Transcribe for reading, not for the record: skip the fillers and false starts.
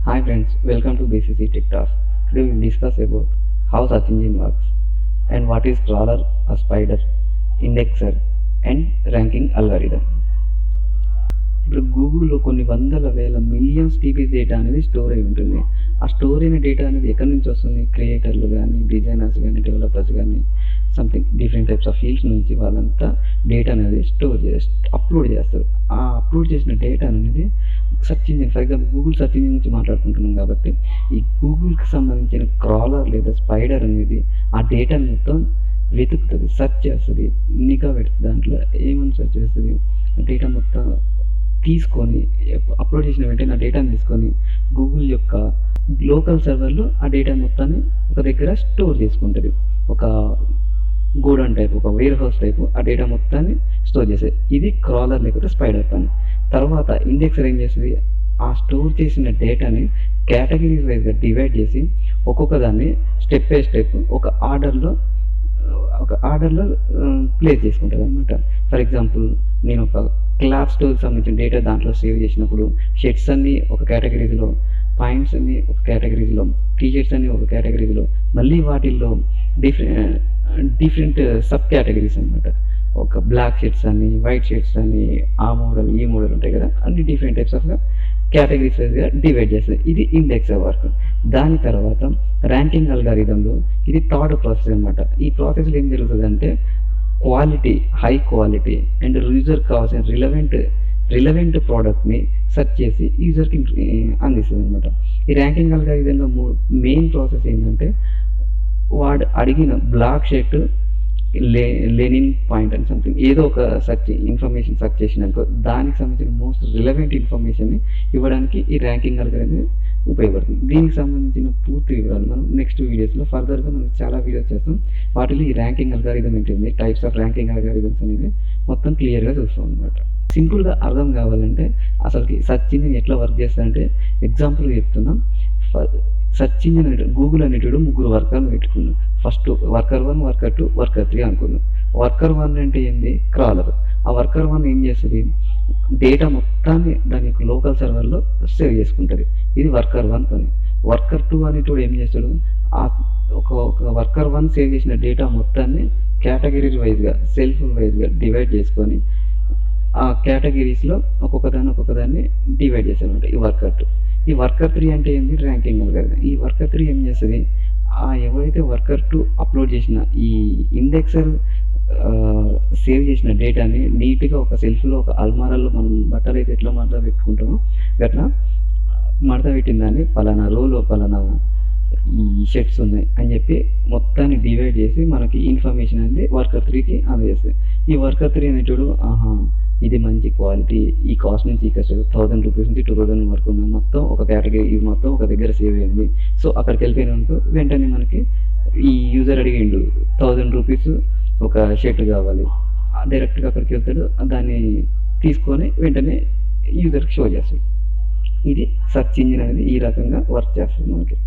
Hi friends, welcome to BCC Tech Talks. Today we will discuss about how search engine works and what is crawler, a spider, indexer and ranking algorithm. ఇప్పుడు గూగుల్లో కొన్ని వందల వేల millions TB data అనేది store అయి ఉంటుంది. ఆ store అయిన డేటా అనేది ఎక్కడి నుంచి వస్తుంది? క్రియేటర్లు కానీ, డిజైనర్స్ కానీ, డెవలపర్స్ కానీ, something different types of fields నుంచి వాళ్ళంతా డేటా అనేది అప్లోడ్ చేస్తారు. ఆ అప్లోడ్ చేసిన డేటా అనేది search engine, for example Google search engine నుంచి మాట్లాడుకుంటున్నాం కాబట్టి ఈ గూగుల్కి సంబంధించిన క్రాలర్ లేదా స్పైడర్ అనేది ఆ డేటాని మొత్తం వెతుకుతుంది, సెర్చ్ చేస్తుంది, నిఘా పెడుతుంది. దాంట్లో ఏమని సెర్చ్ చేస్తుంది? డేటా మొత్తం తీసుకొని అప్లోడ్ చేసిన వెంటనే ఆ డేటాని తీసుకొని గూగుల్ యొక్క లోకల్ సర్వర్లో ఆ డేటా మొత్తాన్ని ఒక దగ్గర స్టోర్ చేసుకుంటుంది. ఒక గోడౌన్ టైప్, ఒక వేర్ హౌస్ టైపు ఆ డేటా మొత్తాన్ని స్టోర్ చేసేది. ఇది క్రాలర్ లేకపోతే స్పైడర్ పని. తర్వాత ఇండెక్సర్ ఏం చేస్తుంది? ఆ స్టోర్ చేసిన డేటాని కేటగిరీస్ వైజ్గా డివైడ్ చేసి ఒక్కొక్క దాన్ని స్టెప్ బై స్టెప్ ఒక ఆర్డర్లో ప్లేస్ చేసుకుంటుంది అనమాట. ఫర్ ఎగ్జాంపుల్ నేను ఒక క్లాత్ స్టోర్కి సంబంధించిన డేటా దాంట్లో సేవ్ చేసినప్పుడు షర్ట్స్ అన్నీ ఒక కేటగిరీస్లో, పాయింట్స్ అన్నీ ఒక కేటగిరీస్లో, టీషర్ట్స్ అన్నీ ఒక కేటగిరీస్లో, మళ్ళీ వాటిల్లో డిఫరెంట్ సబ్ కేటగిరీస్ అనమాట. ఒక బ్లాక్ షర్ట్స్ అని, వైట్ షర్ట్స్ అని, ఆ మోడల్ ఈ మోడల్ ఉంటాయి కదా, అన్ని డిఫరెంట్ టైప్స్ ఆఫ్ కేటగిరీస్ వైజ్గా డివైడ్ చేస్తుంది. ఇది ఇండెక్సర్ వర్క్. దాని తర్వాత ర్యాంకింగ్ అల్గారిథంలో ఇది థర్డ్ ప్రాసెస్ అనమాట. ఈ ప్రాసెస్లో ఏం జరుగుతుందంటే క్వాలిటీ, హై క్వాలిటీ అండ్ యూజర్కి కావాల్సిన రిలవెంట్ ప్రోడక్ట్ని సెర్చ్ చేసి యూజర్కి అందిస్తుంది అనమాట. ఈ ర్యాంకింగ్ అల్గారిథంలో మెయిన్ ప్రాసెస్ ఏంటంటే వాడు అడిగిన బ్లాక్ షర్ట్ లెనిన్ పాయింట్ అని సంథింగ్ ఏదో ఒక ఇన్ఫర్మేషన్ సెర్చ్ చేసినాక దానికి సంబంధించిన మోస్ట్ రిలవెంట్ ఇన్ఫర్మేషన్ని ఇవ్వడానికి ఈ ర్యాంకింగ్ అల్గారిథం ఉపయోగపడుతుంది. దీనికి సంబంధించిన పూర్తి వివరాలు మనం నెక్స్ట్ వీడియోస్లో ఫర్దర్గా మనం చాలా వీడియోస్ చేస్తాం. వాటిలో ఈ ర్యాంకింగ్ అల్గారిథం ఏంటింది, టైప్స్ ఆఫ్ ర్యాంకింగ్ అల్గారిథమ్స్ అనేవి మొత్తం క్లియర్గా చూస్తాం అనమాట. సింపుల్గా అర్థం కావాలంటే అసలుకి సెర్చ్ ఇంజిన్ ఎట్లా వర్క్ చేస్తారంటే ఎగ్జాంపుల్ చెప్తున్నాం. సెర్చ్ ఇంజిన్ గూగుల్ అనేటివాడు 3 వర్కర్లు పెట్టుకున్నాం. ఫస్ట్ వర్కర్ 1, వర్కర్ 2, వర్కర్ 3 అనుకున్నాం. వర్కర్ 1 అంటే ఏంది? క్రాలర్. ఆ వర్కర్ 1 ఏం చేస్తుంది? డేటా మొత్తాన్ని దాని యొక్క లోకల్ సర్వర్లో సేవ్ చేసుకుంటుంది. ఇది వర్కర్ 1 పని. వర్కర్ 2 అనేటివాడు ఏం చేస్తాడు? ఒక వర్కర్ 1 సేవ్ చేసిన డేటా మొత్తాన్ని కేటగిరీ వైజ్గా, సెల్ఫ్ వైజ్గా డివైడ్ చేసుకొని ఆ కేటగిరీస్లో ఒక్కొక్కదాన్ని డివైడ్ చేస్తారనమాట ఈ వర్కర్ 2. ఈ వర్కర్ 3 అంటే ఏంది? Ranking algorithm. ఈ వర్కర్ 3 ఏం చేస్తుంది? ఎవరైతే వర్కర్ 2 అప్లోడ్ చేసిన ఈ ఇండెక్సర్ సేవ్ చేసిన డేటాని నీట్గా ఒక సెల్ఫ్లో, ఒక అల్మారాల్లో మనం బట్టలు అయితే ఎట్లా మడత పెట్టుకుంటామో అట్లా మడత పెట్టిన దాన్ని పలానా రోలో పలానా ఈ షర్ట్స్ ఉన్నాయి అని చెప్పి మొత్తాన్ని డివైడ్ చేసి మనకి ఇన్ఫర్మేషన్ అనేది వర్కర్ 3కి అందజేస్తుంది. ఈ వర్కర్ 3 అనేటోడు ఇది మంచి క్వాలిటీ, ఈ కాస్ట్ నుంచి ఈ కాస్ట్ 1000 రూపీస్ నుంచి 2000 వరకు ఉన్న మొత్తం ఒక కేటగిరీ, ఇది మొత్తం ఒక దగ్గర సేవ్ అయింది. సో అక్కడికి వెళ్ళిపోయినాక వెంటనే మనకి ఈ యూజర్ అడిగిండు 1000 రూపీస్ ఒక షర్ట్ కావాలి, డైరెక్ట్గా అక్కడికి వెళ్తాడు, దాన్ని తీసుకొని వెంటనే యూజర్కి షో చేస్తాడు. ఇది సెర్చ్ ఇంజిన్ అనేది ఈ రకంగా వర్క్ చేస్తుంది మనకి.